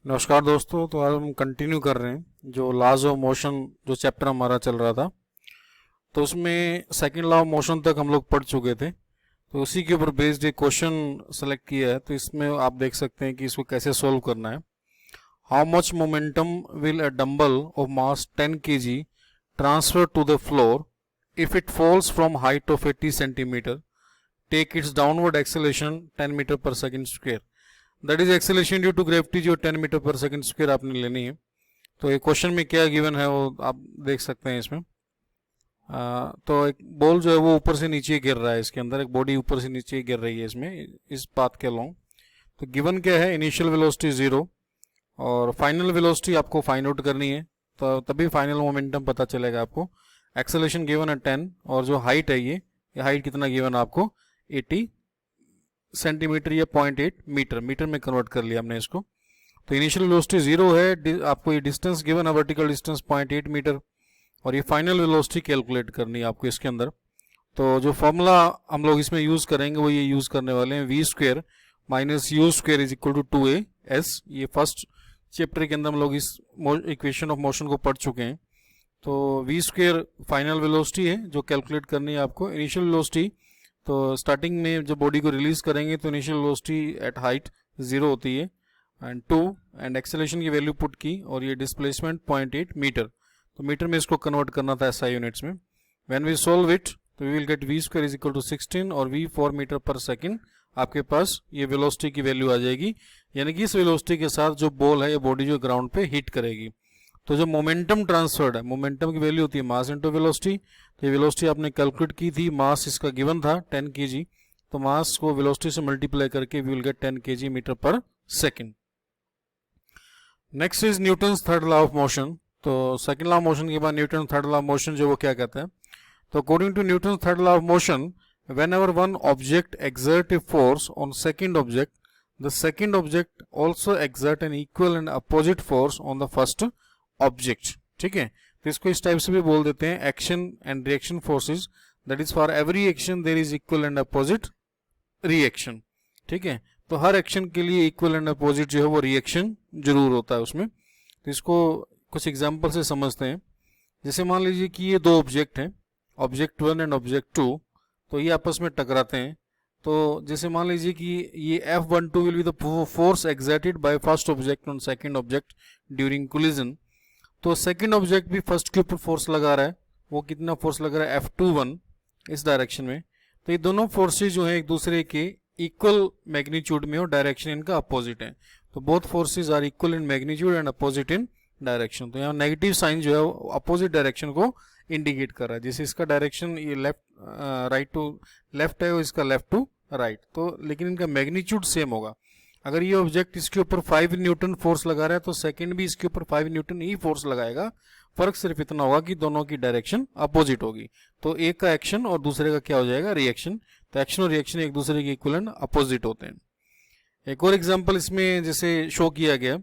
नमस्कार दोस्तों। तो आज हम कंटिन्यू कर रहे हैं जो लॉज ऑफ मोशन जो चैप्टर हमारा चल रहा था। तो उसमें सेकंड लॉ ऑफ मोशन तक हम लोग पढ़ चुके थे। तो उसी के ऊपर बेस्ड एक क्वेश्चन सेलेक्ट किया है। तो इसमें आप देख सकते हैं कि इसको कैसे सोल्व करना है। How much momentum will a dumbbell of mass 10 kg transfer to the floor if it falls from height of 80 centimetre, take its downward acceleration 10 metre per second square. That is acceleration due to gravity जो 10 metre per second square आपने लेनी है। तो ये question में क्या given है वो आप देख सकते हैं इसमें। तो एक बॉल जो है वो ऊपर से नीचे गिर रहा है, इसके अंदर एक बॉडी ऊपर से नीचे गिर रही है इसमें, इस पाथ के अलोंग। तो गिवन क्या है, इनिशियल वेलोसिटी 0 और फाइनल वेलोसिटी आपको फाइंड आउट करनी है। तो तभी फाइनल मोमेंटम पता चलेगा आपको। एक्सेलरेशन गिवन है 10 और जो हाइट है ये हाइट कितना गिवन आपको 80 सेंटीमीटर या 0.8 मीटर, मीटर में कन्वर्ट कर लिया हमने इसको। तो इनिशियल वेलोसिटी 0 है, आपको ये डिस्टेंस गिवन है वर्टिकल डिस्टेंस 0.8 मीटर और ये फाइनल वेलोसिटी कैलकुलेट करनी है आपको इसके अंदर। तो जो फॉर्मूला हम लोग इसमें यूज करेंगे वो ये यूज करने वाले हैं, v square minus u square is equal to 2a(s). ये फर्स्ट चैप्टर के अंदर हम लोग इस इक्वेशन ऑफ मोशन को पढ़ चुके हैं। तो वी स्क्वेयर फाइनल वेलोसिटी है जो कैलकुलेट करनी है आपको। इनिशियल वेलोसिटी तो स्टार्टिंग में जब बॉडी को रिलीज करेंगे तो इनिशियल वेलोसिटी एट हाइट 0 होती है एंड 2 एंड एक्सेलरेशन की वैल्यू पुट की और ये डिस्प्लेसमेंट 0.8 मीटर। तो मीटर में इसको कन्वर्ट करना था एसआई यूनिट्स में। व्हेन वी सॉल्व इट तो we will get v square is equal to 16 और वी 4 मीटर पर सेकंड। आपके पास ये वेलोसिटी की वैल्यू आ जाएगी, यानी कि इस वेलोसिटी के साथ जो बॉल है ये बॉडी जो ग्राउंड पे हिट करेगी। तो जो मोमेंटम ट्रांसफर्ड है, मोमेंटम की वैल्यू होती है मास इंटू वेलोसिटी। तो ये वेलोसिटी आपने कैलकुलेट की थी, मास इसका गिवन था 10 kg। तो मास को वेलोसिटी से मल्टीप्लाई करके we will get 10 kg metre per second. Next is Newton's third law of motion. तो सेकंड लॉ ऑफ मोशन के बाद Newton third law of motion जो वो क्या कहता है। तो according to Newton third law of motion, whenever one object exert a force on second object, the second object also exert an equal and opposite force on the first object। ठीक है, तो इसको इस टाइप से भी बोल देते हैं action and reaction forces. That is for every action there is equal and opposite reaction. ठीक है, तो हर एक्शन के लिए इक्वल एंड अपोजिट जो है वो रिएक्शन जरूर होता है उसमें। तो इसको कुछ एग्जांपल से समझते हैं। जैसे मान लीजिए कि ये दो ऑब्जेक्ट हैं, ऑब्जेक्ट 1 एंड ऑब्जेक्ट 2, तो ये आपस में टकराते हैं। तो जैसे मान लीजिए कि ये F12 will be the force exerted by first object on second object during collision. तो सेकंड ऑब्जेक्ट भी फर्स्ट के ऊपर फोर्स लगा रहा है, वो कितना फोर्स लगा रहा है F21 इस डायरेक्शन में। तो ये दोनों फोर्सेज जो है एक दूसरे के इक्वल मैग्नीट्यूड में और डायरेक्शन इनका अपोजिट है। तो both forces are equal in magnitude and opposite in direction. तो यहाँ नेगेटिव साइन जो है अपोजिट डायरेक्शन को इंडिकेट कर रहा है। जैसे इसका डायरेक्शन ये लेफ्ट राइट टू लेफ्ट है और इसका लेफ्ट टू राइट, तो लेकिन इनका मैग्नीट्यूड सेम होगा। अगर ये ऑब्जेक्ट इसके ऊपर 5 न्यूटन फोर्स लगा रहा है तो सेकंड भी इसके ऊपर 5 न्यूटन ही फोर्स लगाएगा। फर्क सिर्फ इतना होगा कि दोनों की डायरेक्शन अपोजिट होगी। तो एक का एक्शन और दूसरे का क्या हो जाएगा, रिएक्शन। तो एक्शन और रिएक्शन एक दूसरे के इक्वल एंड अपोजिट होते हैं। एक और एग्जाम्पल इसमें जैसे शो किया गया,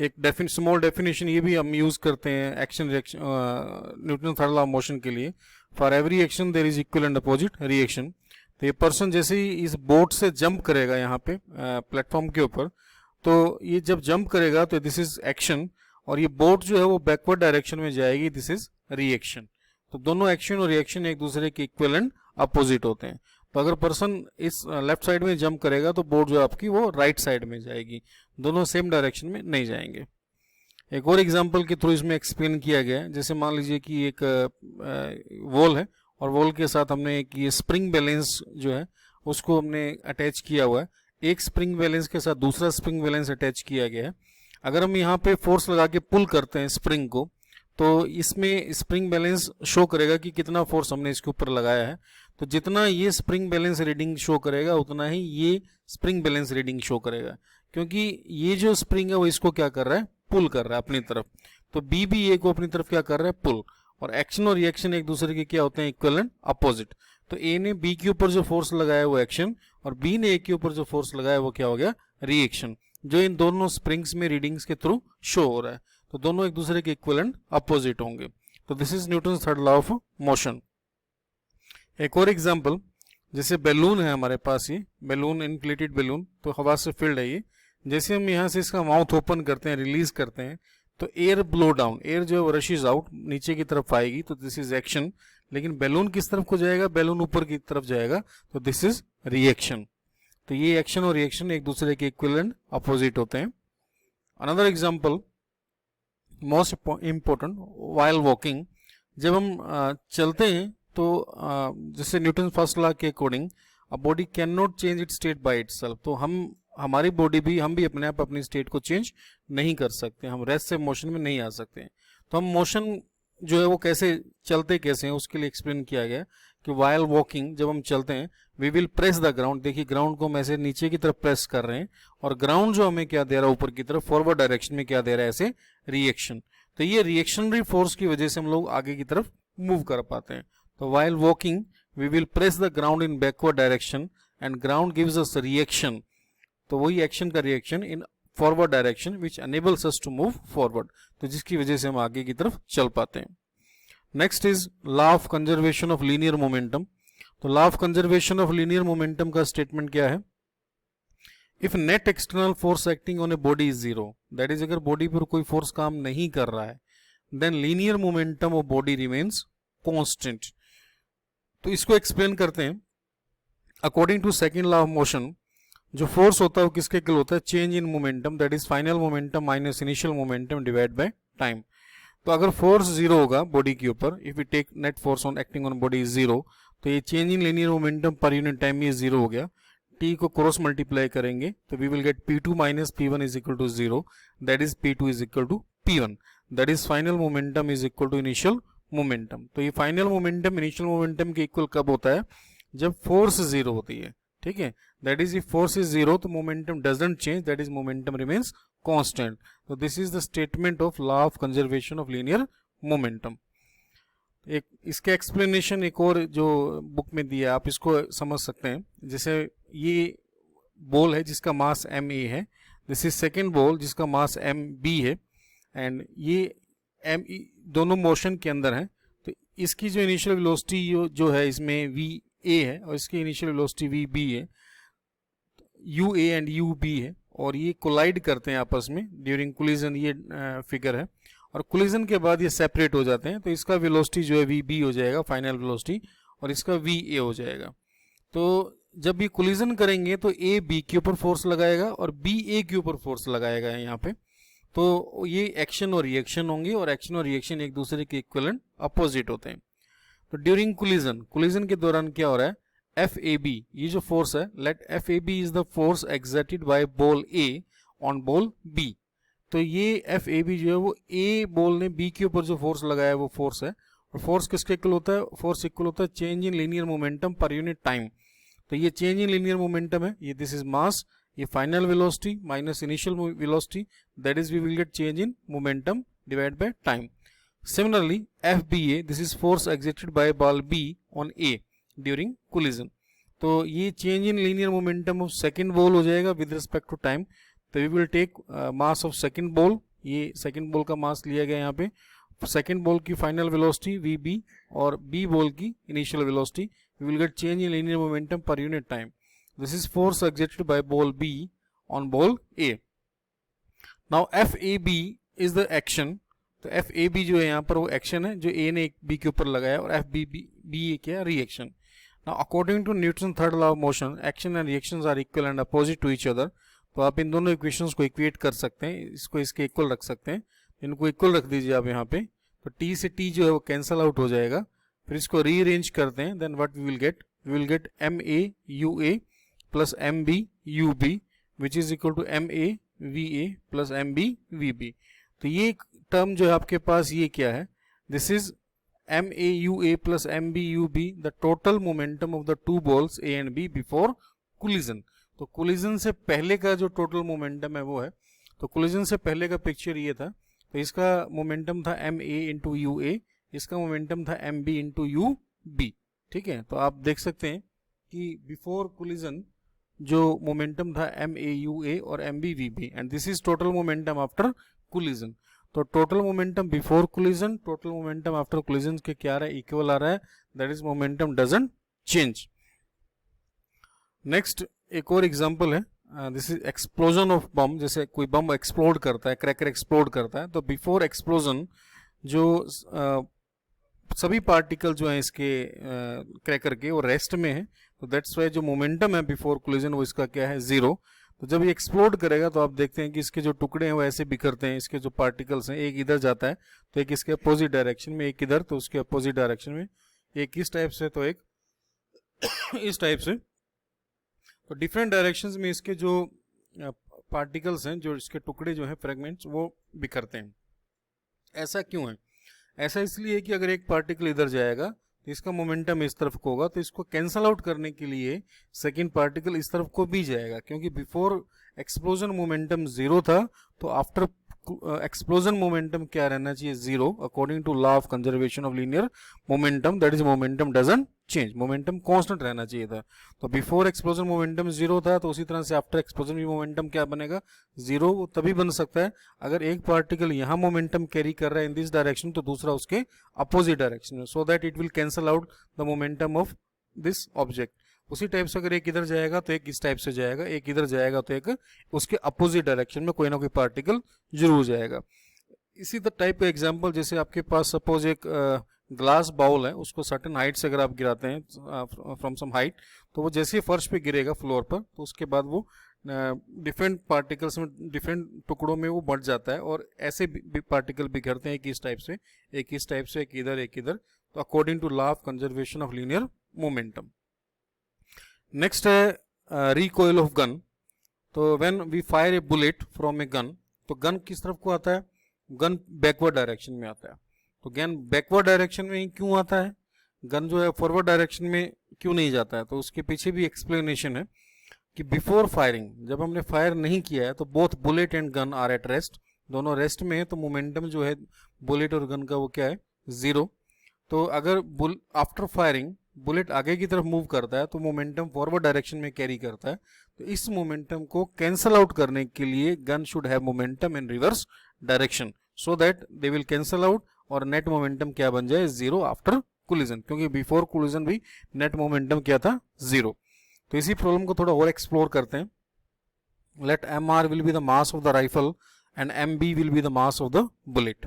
एक स्मॉल डेफिनेशन ये भी हम यूज करते हैं action reaction Newton third law of motion के लिए। For every action there is equal and opposite reaction. तो ये पर्सन जैसे ही इस बोट से जंप करेगा यहाँ पे प्लेटफॉर्म के ऊपर, तो ये जब जंप करेगा तो दिस इज एक्शन और ये बोट जो है वो बैकवर्ड डायरेक्शन में जाएगी, दिस इज रिएक्शन। तो दोनों एक्शन और रिएक्शन एक दूसरे के इक्वल एंड अपोजिट होते हैं। तो अगर पर्सन इस लेफ्ट साइड में जंप करेगा तो बोट जो आपकी वो राइट साइड में जाएगी, दोनों सेम डायरेक्शन में नहीं जाएंगे। एक और एग्जांपल के थ्रू इसमें एक्सप्लेन किया गया है। जैसे मान लीजिए कि एक वॉल है और वॉल के साथ हमने एक ये स्प्रिंग बैलेंस जो है उसको हमने अटैच किया हुआ है। एक स्प्रिंग बैलेंस के साथ दूसरा स्प्रिंग बैलेंस अटैच किया गया है। अगर हम यहाँ पे फोर्स लगा के पुल करते हैं स्प्रिंग को, तो इसमें स्प्रिंग बैलेंस शो करेगा कि कितना फोर्स हमने इसके ऊपर लगाया है। तो जितना ये स्प्रिंग बैलेंस रीडिंग शो करेगा उतना ही ये स्प्रिंग बैलेंस रीडिंग शो करेगा, क्योंकि ये जो स्प्रिंग है वो इसको क्या कर रहा है, पुल कर रहा है अपनी तरफ। तो बी भी ए को अपनी तरफ क्या कर रहा है, पुल। और एक्शन और रिएक्शन एक दूसरे के क्या होते हैं, इक्वल एंड अपोजिट। तो ए ने बी के ऊपर जो फोर्स लगाया वो एक्शन और बी ने ए के ऊपर जो फोर्स लगाया वो क्या हो गया, रिएक्शन, जो इन दोनों स्प्रिंग्स में रीडिंग्स के थ्रू शो हो रहा है। तो दोनों एक दूसरे के इक्वल एंड अपोजिट होंगे। तो this is Newton third law of motion. एक और एग्जांपल, जैसे बैलून है हमारे पास, ये बैलून इन्फ्लेटेड बैलून, तो हवा से फिल्ड है ये। जैसे हम यहाँ से इसका माउथ ओपन करते हैं, रिलीज करते हैं, तो एयर ब्लो डाउन, एयर जो है वो रशेज आउट, नीचे की तरफ आएगी, तो दिस इज एक्शन। लेकिन बैलून किस तरफ को जाएगा, बैलून ऊपर की तरफ जाएगा, तो दिस इज रिएक्शन। तो ये एक्शन और रिएक्शन एक दूसरे के इक्विवेलेंट अपोजिट होते हैं। Another example most important, while walking, जब हम चलते हैं तो जैसे न्यूटन फर्स्ट लॉ के according a body can not change it's state by itself, तो हमारी बॉडी भी, हम भी अपने आप अपनी स्टेट को चेंज नहीं कर सकते, हम रेस्ट से मोशन में नहीं आ सकते। तो हम मोशन जो है वो कैसे चलते कैसे हैं उसके लिए एक्सप्लेन किया गया कि व्हाइल वॉकिंग, जब हम चलते हैं, we will press the ground, देखिए ग्राउंड को हम ऐसे नीचे की तरफ प्रेस कर रहे हैं, और ग्राउंड जो हमें क्या दे रहा है ऊपर की तरफ, फॉरवर्ड डायरेक्शन में क्या दे रहा है, ऐसे रिएक्शन। तो ये रिएक्शनरी फोर्स की वजह से हम लोग आगे की तरफ मूव कर पाते हैं। तो while walking we will press the ground in backward direction and ground gives us reaction, तो वही एक्शन का reaction in forward direction which enables us to move forward, तो जिसकी वजह से हम आगे की तरफ चल पाते हैं। Next is law of conservation of linear momentum. तो law of conservation of linear momentum का स्टेटमेंट क्या है, if net external force acting on a body is zero, that is अगर बॉडी पर कोई फोर्स काम नहीं कर रहा है, then linear momentum of body remains constant. तो इसको एक्सप्लेन करते हैं। According to second law of motion, जो फोर्स होता है वो किसके इक्वल होता है, change in momentum, that is final momentum minus initial momentum divide by time. तो अगर फोर्स जीरो होगा बॉडी के ऊपर, if we take net force on acting on body is zero, तो ये change in linear momentum per unit time में zero हो गया। टी को क्रॉस मल्टीप्लाई करेंगे तो we will get P2 minus P1 is equal to zero, that is P2 is equal to P1, that is final momentum is equal to initial momentum. तो ये final momentum initial momentum के equal कब होता है, जब force zero होती है, ठीक है। That is if force is zero तो momentum doesn't change, that is momentum remains constant. तो this is the statement of law of conservation of linear momentum. एक इसके एक्सप्लेनेशन एक और जो बुक में दिया है, आप इसको समझ सकते हैं। जैसे ये बॉल है जिसका मास ma है, दिस इज सेकेंड बॉल जिसका मास mb है, एंड ये m दोनों मोशन के अंदर हैं। तो इसकी जो इनिशियल वेलोसिटी जो है इसमें va है और इसकी इनिशियल वेलोसिटी vb है, ua एंड ub है, और ये कोलाइड करते हैं आपस में ड्यूरिंग कोलिजन, ये फिगर है, और कोलिजन के बाद ये सेपरेट हो जाते हैं। तो इसका वेलोसिटी जो है vb हो जाएगा फाइनल वेलोसिटी, और इसका va हो जाएगा। तो जब ये कोलिजन करेंगे तो a b के ऊपर फोर्स लगाएगा और b a के ऊपर फोर्स लगाएगा यहाँ पे। तो ये एक्शन और रिएक्शन होंगे, और एक्शन और रिएक्शन एक दूसरे के इक्विवेलेंट अपोजिट होते हैं। तो ड्यूरिंग कोलिजन के दौरान क्या हो रहा है, FAB ये जो फोर्स है, let FAB is the force exerted by ball A on ball B। तो ये FAB जो है वो A बॉल ने B के ऊपर जो फोर्स लगाया है वो फोर्स है, और फोर्स किसके इक्वल होता है, फोर्स इक्वल होता है change in linear momentum per unit time. तो ये चेंज इन लीनियर मोमेंटम है, ये दिस इज मास, ये final velocity minus initial velocity, that is we will get change in momentum divide by time. Similarly FBA, this is force exerted by ball B on A during collision. तो ये change in linear momentum of second ball हो जाएगा with respect to time. तो we will take mass of second ball, ये second ball का mass लिया गया यहाँ पे, सेकंड बॉल की फाइनल वेलोसिटी VB और B बॉल की initial velocity, we will get change in linear momentum per unit time. This is force exerted by ball B on ball A. Now FAB is the action. तो FAB जो है यहाँ पर वो action है जो A ने B के ऊपर लगाया, और FB क्या है, reaction. Now according to Newton's third law of motion, action and reactions are equal and opposite to each other. तो आप इन दोनों इक्वेशंस को इक्वेट कर सकते हैं, इसको इसके इक्वल रख सकते हैं, इनको इक्वल रख दीजिए आप यहाँ पे। तो T से T जो है वो कैंसल आउट हो जाएगा, फिर इसको रीअरेंज करते हैं, then what we will get MA UA plus MB UB which is equal to MA VA plus MB VB। तो ये टर्म जो है आपके पास ये क्या है, this is MA UA plus MB UB the total momentum of the two balls A and B before collision. तो collision से पहले का जो टोटल मोमेंटम है वो है, तो कोलिजन से पहले का पिक्चर ये था, तो इसका मोमेंटम था MA इंटू UA, इसका मोमेंटम था MB इंटू UB, ठीक है। तो आप देख सकते हैं कि बिफोर कोलिजन जो मोमेंटम था MA UA और MB VB, and this is total momentum after collision. तो total momentum before collision, total momentum after collision के क्या आ रहा है, इक्वल आ रहा है, that is momentum doesn't change. Next एक और एग्जांपल है, दिस इज एक्सप्लोजन ऑफ बम, जैसे कोई बम एक्सप्लोड करता है, क्रैकर एक्सप्लोड करता है, तो बिफोर एक्सप्लोजन जो सभी पार्टिकल जो हैं इसके क्रैकर के वो रेस्ट में है, तो दैट्स वाई जो मोमेंटम है बिफोर कोलिजन वो इसका क्या है, जीरो। तो जब ये एक्सप्लोड करेगा तो आप देखते हैं कि इसके जो टुकड़े हैं वो ऐसे बिखरते हैं, इसके जो पार्टिकल्स हैं एक इधर जाता है तो एक इसके अपोजिट डायरेक्शन में, एक इधर तो उसके अपोजिट डायरेक्शन में, एक इस टाइप से तो एक इस टाइप से। तो डिफरेंट डायरेक्शंस में इसके जो पार्टिकल्स हैं, जो इसके टुकड़े जो हैं फ्रेगमेंट्स, वो बिखरते हैं। ऐसा क्यों है? ऐसा इसलिए कि अगर एक पार्टिकल इधर जाएगा तो इसका मोमेंटम इस तरफ को होगा, तो इसको कैंसल आउट करने के लिए सेकंड पार्टिकल इस तरफ को भी जाएगा, क्योंकि बिफोर एक्सप्लोजन मोमेंटम जीरो था, तो आफ्टर एक्सप्लोजन मोमेंटम क्या रहना चाहिए, zero, according to law of conservation of linear momentum, that is momentum doesn't change, momentum constant रहना चाहिए था। तो बिफोर एक्सप्लोजन मोमेंटम जीरो था, तो उसी तरह से आफ्टर एक्सप्लोजन भी मोमेंटम क्या बनेगा, जीरो। तभी बन सकता है अगर एक पार्टिकल यहाँ मोमेंटम कैरी कर रहा है इन दिस डायरेक्शन, तो दूसरा उसके अपोजिट डायरेक्शन में, so that it will cancel out the momentum of this object. उसी टाइप से अगर एक इधर जाएगा तो एक इस टाइप से जाएगा, एक इधर जाएगा तो एक उसके अपोजिट डायरेक्शन में कोई ना कोई पार्टिकल जरूर जाएगा। इसी टाइप का एग्जांपल, जैसे आपके पास सपोज एक ग्लास बाउल है, उसको सर्टेन हाइट से अगर आप गिराते हैं फ्रॉम सम हाइट, तो वो जैसे फर्श पे गिरेगा फ्लोर पर, तो उसके बाद वो डिफरेंट पार्टिकल्स में, डिफरेंट टुकड़ों में वो बढ़ जाता है, और ऐसे भी पार्टिकल बिखरते हैं, एक इस टाइप से, एक इस टाइप से, एक इधर, एक इधर, तो according to law of conservation of linear momentum. Next है रिकॉइल ऑफ गन। तो when we fire a bullet from a gun, तो गन किस तरफ को आता है, गन बैकवर्ड डायरेक्शन में आता है। तो गन बैकवर्ड डायरेक्शन में ही क्यों आता है, गन जो है फॉरवर्ड डायरेक्शन में क्यों नहीं जाता है? तो उसके पीछे भी एक्सप्लेनेशन है कि बिफोर फायरिंग, जब हमने फायर नहीं किया है, तो both bullet and gun are at rest, दोनों रेस्ट में है, तो मोमेंटम जो है बुलेट और गन का वो क्या है, जीरो। तो अगर आफ्टर फायरिंग बुलेट आगे की तरफ मूव करता है तो मोमेंटम फॉरवर्ड डायरेक्शन में कैरी करता है, तो इस मोमेंटम को कैंसल आउट करने के लिए gun should have momentum in reverse direction, so that they will cancel out और नेट मोमेंटम क्या बन जाए, जीरो आफ्टर कोलिजन, क्योंकि बिफोर कोलिजन भी नेट मोमेंटम क्या था, जीरो। तो इसी प्रॉब्लम को थोड़ा और एक्सप्लोर करते हैं। Let mr will be the mass of the rifle and mb will be the mass of the bullet.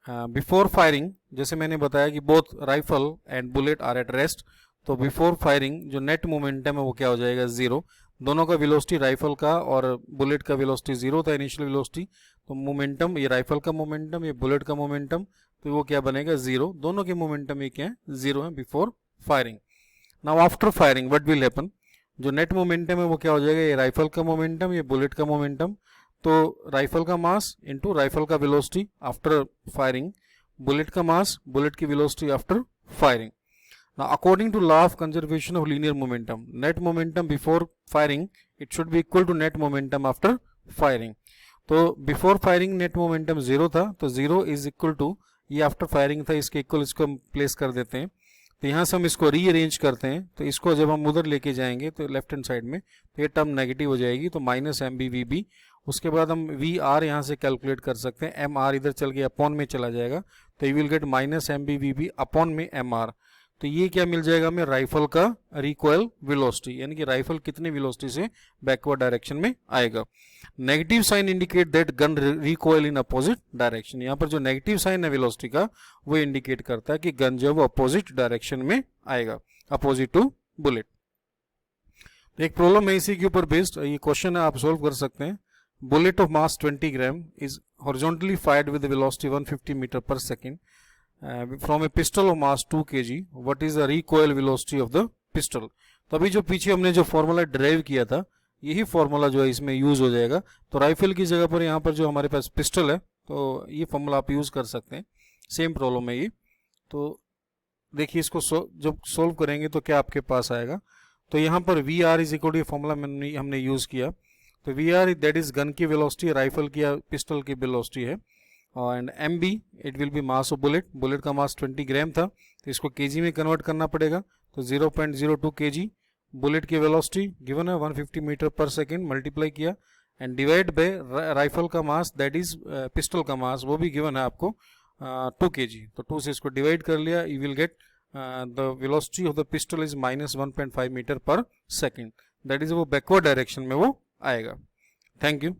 Before firing, जैसे मैंने बताया कि both rifle and bullet are at rest, तो बिफोर फायरिंग जो नेट मोमेंटम है वो क्या हो जाएगा, जीरो। दोनों का वेलोसिटी, राइफल का और बुलेट का वेलोसिटी जीरो था, इनिशियल वेलोसिटी, तो मोमेंटम, ये राइफल का मोमेंटम, ये बुलेट का मोमेंटम, तो वो क्या बनेगा, जीरो। दोनों के मोमेंटम ये क्या है, जीरो है before firing. Now after firing what will happen, जो नेट मोमेंटम है वो क्या हो जाएगा, ये राइफल का मोमेंटम, ये बुलेट का मोमेंटम, तो राइफल का मास इनटू राइफल का वेलोसिटी आफ्टर फायरिंग, बुलेट का मास, बुलेट की velocity after firing. Now, according to law of conservation of linear momentum, net momentum before firing it should be equal to net momentum after firing. तो before firing net momentum zero था, तो zero is equal to, ये after firing था, इसके equal इसको हम place कर देते हैं। तो यहाँ से हम इसको रीअरेंज करते हैं, तो इसको जब हम उधर लेके जाएंगे तो लेफ्ट हैंड साइड में, तो ये टर्म नेगेटिव हो जाएगी, तो minus M B V B. उसके बाद हम वी आर यहाँ से कैलकुलेट कर सकते हैं, एम आर इधर चल के अपॉन में चला जाएगा, तो you will get minus M B V B upon में एम आर। तो ये क्या मिल जाएगा हमें, राइफल का रिकॉइल वेलोसिटी, यानी कि राइफल कितने वेलोसिटी से बैकवर्ड डायरेक्शन में आएगा। Negative sign indicate that gun recoil in opposite direction, यहाँ पर जो नेगेटिव साइन है वेलोसिटी का वो इंडिकेट करता है कि गन जो वो अपोजिट डायरेक्शन में आएगा, अपोजिट टू बुलेट। तो एक प्रॉब्लम है इसी के ऊपर बेस्ड, ये क्वेश्चन है, आप सोल्व कर सकते हैं। Bullet of mass 20 gram is horizontally fired with velocity 150 metre per second from a pistol of mass 2 kg, what is the recoil velocity of the pistol? तो अभी जो पीछे हमने जो फॉर्मूला ड्राइव किया था, यही फॉर्मूला जो है इसमें यूज हो जाएगा। तो राइफल की जगह पर यहाँ पर जो हमारे पास पिस्टल है, तो ये फॉर्मूला आप यूज कर सकते हैं, सेम प्रॉब्लम है ये। तो देखिए इसको जब सोल्व करेंगे तो क्या आपके पास आएगा, तो यहाँ पर V R is equal to formula हमने यूज किया, तो V R that is gun की वेलोसिटी, राइफल की या पिस्टल की वेलोसिटी है, and M B it will be mass of bullet, bullet का मास 20 ग्राम था, तो इसको केजी में कन्वर्ट करना पड़ेगा, तो 0.02 केजी। बुलेट की वेलोसिटी गिवन है 150 मीटर पर सेकेंड, मल्टीप्लाई किया एंड डिवाइड बाय राइफल का मास दैट इज पिस्टल का मास, वो भी गिवन है आपको 2 केजी, तो 2 से इसको डिवाइड कर लिया, you will get the velocity of the pistol is -1.5 metre per second, that is वो बैकवर्ड डायरेक्शन में वो आएगा। Thank you.